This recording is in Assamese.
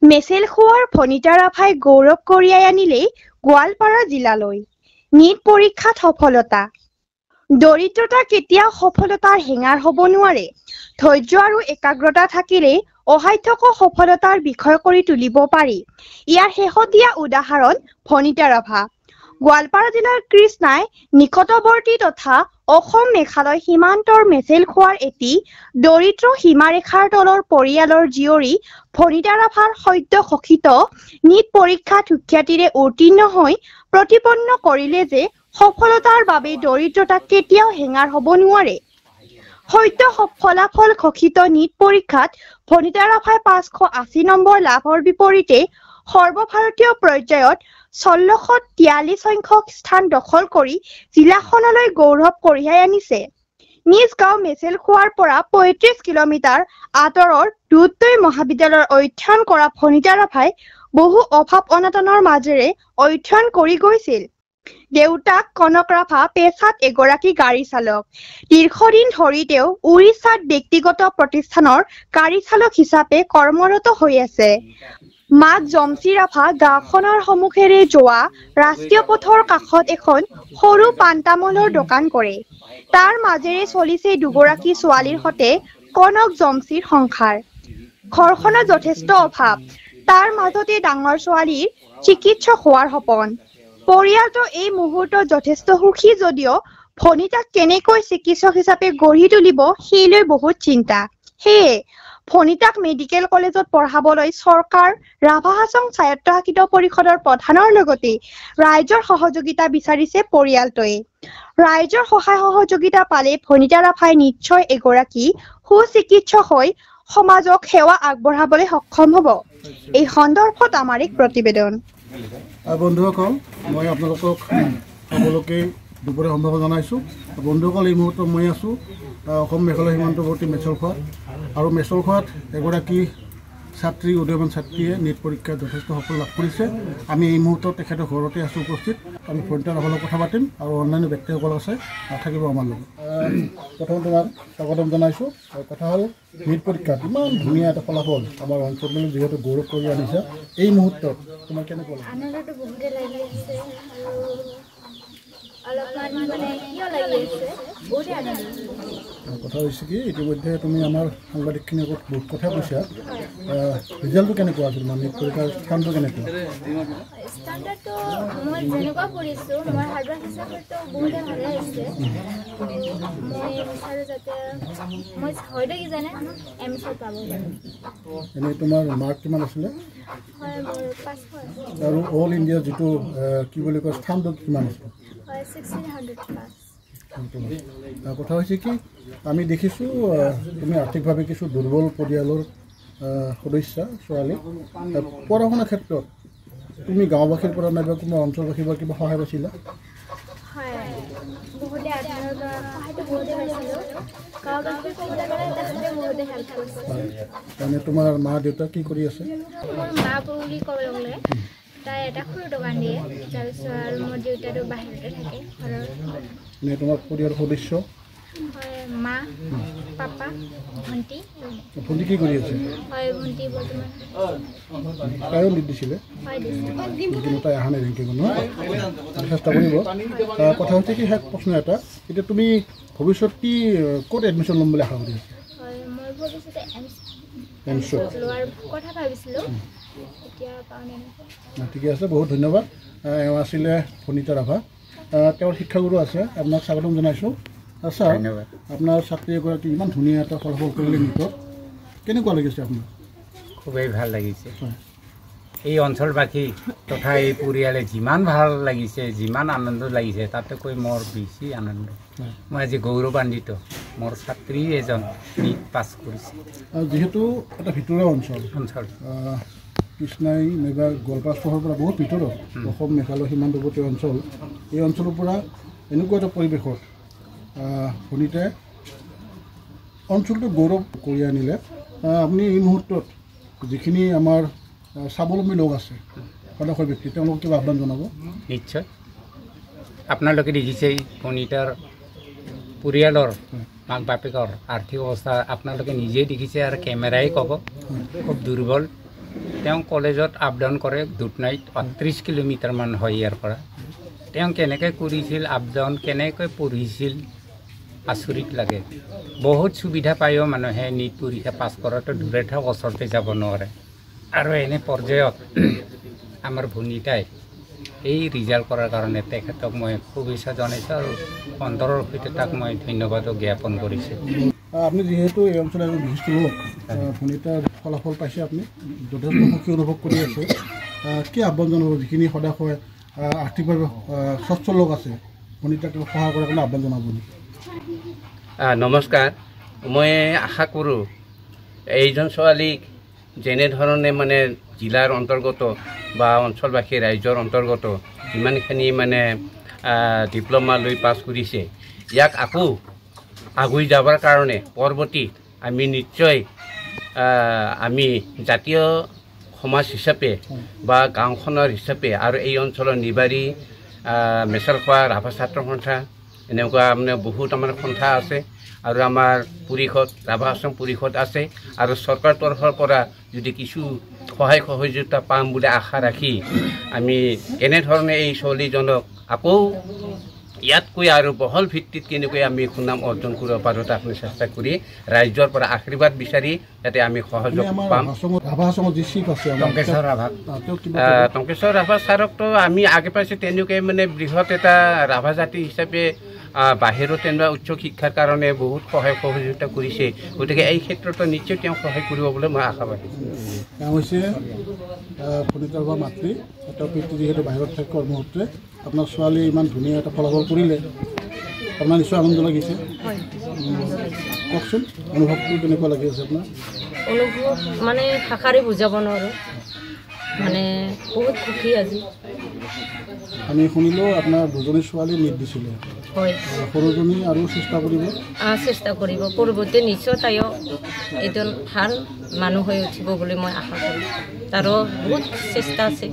মেচেল খোৱাৰ ভনিতা ৰাভাই গৌৰৱ কঢ়িয়াই আনিলে গোৱালপাৰা জিলালৈ। নীট পৰীক্ষাত সফলতা। দৰিদ্ৰতা কেতিয়াও সফলতাৰ হেঙাৰ হ'ব নোৱাৰে। ধৈৰ্য আৰু একাগ্ৰতা থাকিলে অসাধ্যকো সফলতাৰ বিষয় কৰি তুলিব পাৰি। ইয়াৰ শেহতীয়া উদাহৰণ ভনিতা ৰাভা। গোৱালপাৰা জিলাৰ কৃষ্ণাই নিকটৱৰ্তী তথা অসম মেঘালয় সীমান্তৰ মেচেল খোৱাৰ এটি দৰিদ্ৰ সীমাৰেখাৰ তলৰ পৰিয়ালৰ জীয়ৰী ভনিতা ৰাভাৰ সদ্য ঘোষিত নীট পৰীক্ষাত সুখ্যাতিৰে উত্তীৰ্ণ হৈ প্ৰতিপন্ন কৰিলে যে সফলতাৰ বাবে দৰিদ্ৰতা কেতিয়াও হেঙাৰ হ'ব নোৱাৰে। সদ্য ফলাফল ঘোষিত নীট পৰীক্ষাত ভনিতা ৰাভাই 580 নম্বৰ লাভৰ বিপৰীতে সৰ্বভাৰতীয় পৰ্যায়ত 1643 সংখ্যক স্থান দখল কৰি জিলাখনলৈ গৌৰৱ কঢ়িয়াই আনিছে। নিজ গাঁও মেচেল খোৱাৰ পৰা 35 কিলোমিটাৰ আঁতৰৰ দুধনৈ মহাবিদ্যালয়ৰ অধ্যয়ন কৰা ভনিতা ৰাভাই বহু অভাৱ অনাটনৰ মাজেৰে অধ্যয়ন কৰি গৈছিল। দেউতাক কনক ৰাভা পেছাত এগৰাকী গাড়ী চালক। দীৰ্ঘদিন ধৰি তেওঁ উৰিষ্যাত ব্যক্তিগত প্ৰতিষ্ঠানৰ গাড়ী চালক হিচাপে কৰ্মৰত হৈ আছে। মাক জমচি ৰাভা গাঁওখনৰ সন্মুখেৰে যোৱা ৰাষ্ট্ৰীয় পথৰ কাষত এখন সৰু পাণ তামোলৰ দোকান কৰে। তাৰ মাজেৰে চলিছে দুগৰাকী ছোৱালীৰ সৈতে কনক জমচিৰ সংসাৰ। ঘৰখনত যথেষ্ট অভাৱ। তাৰ মাজতে ডাঙৰ ছোৱালীৰ চিকিৎসক হোৱাৰ সপোন। পৰিয়ালটো এই মুহূৰ্তত যথেষ্ট সুখী যদিও ভনিতাক কেনেকৈ চিকিৎসক হিচাপে গঢ়ি তুলিব সেইলৈ বহুত চিন্তা। সেয়ে ভনিতাক মেডিকেল কলেজত পঢ়াবলৈ চৰকাৰ ৰাভা হাছং স্বায়ত্তশাসিত পৰিষদৰ প্ৰধানৰ লগতে ৰাইজৰ সহযোগিতা বিচাৰিছে পৰিয়ালটোৱে। ৰাইজৰ সহায় সহযোগিতা পালে ভনিতা ৰাভাই নিশ্চয় এগৰাকী সুচিকিৎসক হৈ সমাজক সেৱা আগবঢ়াবলৈ সক্ষম হ'ব। এই সন্দৰ্ভত আমাৰ এক প্ৰতিবেদন। বন্ধুসকল, মই আপোনালোকক সকলোকে দুপৰীয়া সম্ভাৱনা জনাইছোঁ। বন্ধুসকল, এই মুহূৰ্তত মই আছোঁ অসম মেঘালয় সীমান্তৱৰ্তী মেচলখোৱাত। আৰু মেচলখোৱাত এগৰাকী ছাত্ৰী, উদীয়মান ছাত্ৰীয়ে নীট পৰীক্ষাত যথেষ্ট সফল লাভ কৰিছে। আমি এই মুহূৰ্তত তেখেতৰ ঘৰতে আছোঁ উপস্থিত। আমি ভনিতা ৰাভাৰ লগত কথা পাতিম আৰু অন্যান্য ব্যক্তিসকল আছে থাকিব আমাৰ লগত। প্ৰথমে তোমাক স্বাগতম জনাইছোঁ। কথা হ'ল, নীট পৰীক্ষাত ইমান ধুনীয়া এটা ফলাফল আমাৰ অঞ্চললৈ যিহেতু গৌৰৱ কৰি আনিছে, এই মুহূৰ্তত তোমাৰ কেনেকুৱা লাগে? আনন্দটো বহুতে লাগি আছে আৰু অলপমান কিয় লাগি আছে, বহুতে আনন্দ। কথা হৈছে কি, ইতিমধ্যে তুমি আমাৰ সাংবাদিকখিনিৰ আগত বহুত কথা কৈছা। ৰিজাল্টটো কেনেকুৱা আছিল? মানে পৰীক্ষাৰ স্থানটো কেনেকুৱা? ষ্টাণ্ডাৰ্ডটো মই যেনেকুৱা কৰিছোঁ, মই হাৰ্ডৱাৰ্ক হিচাপেতো বহুতে ভালে হৈছে। মই বিচাৰোঁ যাতে মই হয়তো কি জানে এমছত পাব পাৰোঁ। এনেই তোমাৰ মাৰ্ক কিমান আছিলে? হয়, মোৰ 5 হয়। আৰু অল ইণ্ডিয়া যিটো কি বুলি কয় স্থানটো কিমান আছিলে? হয়, 1600 প্লাছ। কথা হৈছে কি, আমি দেখিছোঁ তুমি আৰ্থিকভাৱে কিছু দুৰ্বল পৰিয়ালৰ সদস্যা ছোৱালী। পঢ়া শুনাৰ ক্ষেত্ৰত তুমি গাঁওবাসীৰ পৰা নাইবা কোনোবা অঞ্চলবাসীৰ পৰা কিবা সহায় পাইছিলা? হয়, বহুতে আপোনালোকৰ সহায়টো বহুতে পাইছিলোঁ। গাঁওবাসীৰ ক'বলৈ গ'লে তেখেতে বহুতে হেল্প কৰিছে। মানে তোমাৰ মা দেউতা কি কৰি আছে? মোৰ মা বুলি ক'বলৈ গ'লে তাই এটা সৰু দোকান দিয়ে, তাৰপিছত আৰু মোৰ দেউতাটো বাহিৰতে থাকে ঘৰৰ। নে তোমাৰ পৰিয়ালৰ সদস্য? হয়, মা, পাপা, ভণ্টি। ভণ্টি কি কৰি আছে? হয়, ভণ্টি বৰ্তমান তাইও নীট দিছিলে, হয় দিছে। কিন্তু তাই অহা নাই ৰেংকিঙত, নহয়? চেষ্টা কৰিব। কথা হৈছে কি, শেষ প্ৰশ্ন এটা, এতিয়া তুমি ভৱিষ্যত কি ক'ত এডমিশ্যন ল'ম বুলি আশা কৰি আছা? হয়, মই ভৱিষ্যতে এমছত লোৱাৰ কথা ভাবিছিলোঁ, এতিয়া পাওঁ নে নাপাওঁ। ঠিকে আছে, বহুত ধন্যবাদ। এওঁ আছিলে ভনিতা ৰাভা, তেওঁৰ শিক্ষাগুৰু আছে। আপোনাক স্বাগতম জনাইছোঁ। ছাৰ, আপোনাৰ ছাত্ৰী এগৰাকী ইমান ধুনীয়া এটা ফলাফল কৰিলে নীটত, কেনেকুৱা লাগিছে আপোনাৰ? খুবেই ভাল লাগিছে। এই অঞ্চলবাসী তথা এই পৰিয়ালে যিমান ভাল লাগিছে, যিমান আনন্দ লাগিছে, তাতকৈ মোৰ বেছি আনন্দ। মই আজি গৌৰৱান্বিত, মোৰ ছাত্ৰী এজন নীট পাছ কৰিছে। যিহেতু এটা ভিতৰুৱা অঞ্চল, কৃষ্ণাই নাইবা গোৱালপাৰা চহৰৰ পৰা বহুত ভিতৰত অসম মেঘালয় সীমান্তৱৰ্তী অঞ্চল, এই অঞ্চলৰ পৰা এনেকুৱা এটা পৰিৱেশত ভনিতাই অঞ্চলটো গৌৰৱ কৰি আনিলে। আপুনি এই মুহূৰ্তত যিখিনি আমাৰ স্বাৱলম্বী লোক আছে, সদস্য ব্যক্তি, তেওঁলোকক কিবা আহ্বান জনাব? নিশ্চয়। আপোনালোকে দেখিছেই ভনিতাৰ পৰিয়ালৰ মাক বাপেকৰ আৰ্থিক অৱস্থা আপোনালোকে নিজেই দেখিছে আৰু কেমেৰাই ক'ব খুব দুৰ্বল। তেওঁ কলেজত আপ ডাউন কৰে দুধনৈত ৩৮ কিলোমিটাৰমান হয় ইয়াৰ পৰা তেওঁ কেনেকৈ কৰিছিল আপ ডাউন কেনেকৈ পঢ়িছিল আচৰিত লাগে বহুত সুবিধা পায়ো মানুহে নীট পৰীক্ষা পাছ কৰাটো দূৰে থাক ওচৰতে যাব নোৱাৰে আৰু এনে পৰ্যায়ত আমাৰ ভনীতাই এই ৰিজাল্ট কৰাৰ কাৰণে তেখেতক মই শুভেচ্ছা জনাইছোঁ আৰু অন্তৰৰ সৈতে তাক মই ধন্যবাদো জ্ঞাপন কৰিছোঁ আপনি যেহেতু এই অঞ্চলের একজন বিশিষ্ট লোক ভনীতার ফলাফল পাইছে আপনি যথেষ্ট সুখী অনুভব করে আছে কি আহ্বান জানাব যিখিনি সদায় আর্থিকভাবে সচ্ছল লোক আছে ভনীতাক সহায় করার কোনো আহ্বান জানাব নমস্কাৰ মই আশা কৰোঁ এইজন ছোৱালীক যেনেধৰণে মানে জিলাৰ অন্তৰ্গত বা অঞ্চলবাসী ৰাজ্যৰ অন্তৰ্গত যিমানখিনি মানে ডিপ্ল'মা লৈ পাছ কৰিছে ইয়াক আকৌ আগুৱাই যাবৰ কাৰণে পৰৱৰ্তী আমি নিশ্চয় আমি জাতীয় সমাজ হিচাপে বা গাঁওখনৰ হিচাপে আৰু এই অঞ্চলৰ নিবাৰী মেছলখোৱা ৰাভা ছাত্ৰ সন্থা এনেকুৱা মানে বহুত আমাৰ সন্থা আছে আৰু আমাৰ পৰিষদ ৰাভা আশ্ৰম পৰিষদ আছে আৰু চৰকাৰৰ তৰফৰ পৰা যদি কিছু সহায় সহযোগিতা পাম বুলি আশা ৰাখি আমি কেনেধৰণে এই ছোৱালীজনক আকৌ ইয়াতকৈ আৰু বহল ভিত্তিত কেনেকৈ আমি সুনাম অৰ্জন কৰিব পাৰোঁ তাক আমি চেষ্টা কৰি ৰাইজৰ পৰা আশীৰ্বাদ বিচাৰি যাতে আমি সহযোগ পাম টংকেশ্বৰ ৰাভা ছাৰকতো আমি আগে পাইছোঁ তেনেকৈ মানে বৃহৎ এটা ৰাভা জাতি হিচাপে বাহিৰত তেনেকুৱা উচ্চ শিক্ষাৰ কাৰণে বহুত সহায় সহযোগিতা কৰিছে গতিকে এই ক্ষেত্ৰতো নিশ্চয় তেওঁ সহায় কৰিব বুলি মই আশাবাদী তেওঁ হৈছে ভনীতাৰ বা মাতৃ তেওঁৰ পিতৃ যিহেতু বাহিৰত থাকে কৰ্মসূত্ৰে আপোনাৰ ছোৱালী ইমান ধুনীয়া এটা ফলাফল কৰিলে আপোনাৰ নিশ্চয় আনন্দ লাগিছে কওকচোন অনুভৱটো কেনেকুৱা লাগি আছে আপোনাৰ অনুভৱ মানে ভাষাৰে বুজাব নোৱাৰোঁ মানে বহুত সুখী আজি আমি শুনিলোঁ আপোনাৰ দুজনী ছোৱালী নীট দিছিলে হয় সৰুজনী আৰু চেষ্টা কৰিব পৰৱৰ্তী নিশ্চয় তাইও এজন ভাল মানুহ হৈ উঠিব বুলি মই আশা কৰোঁ তাৰো বহুত চেষ্টা আছে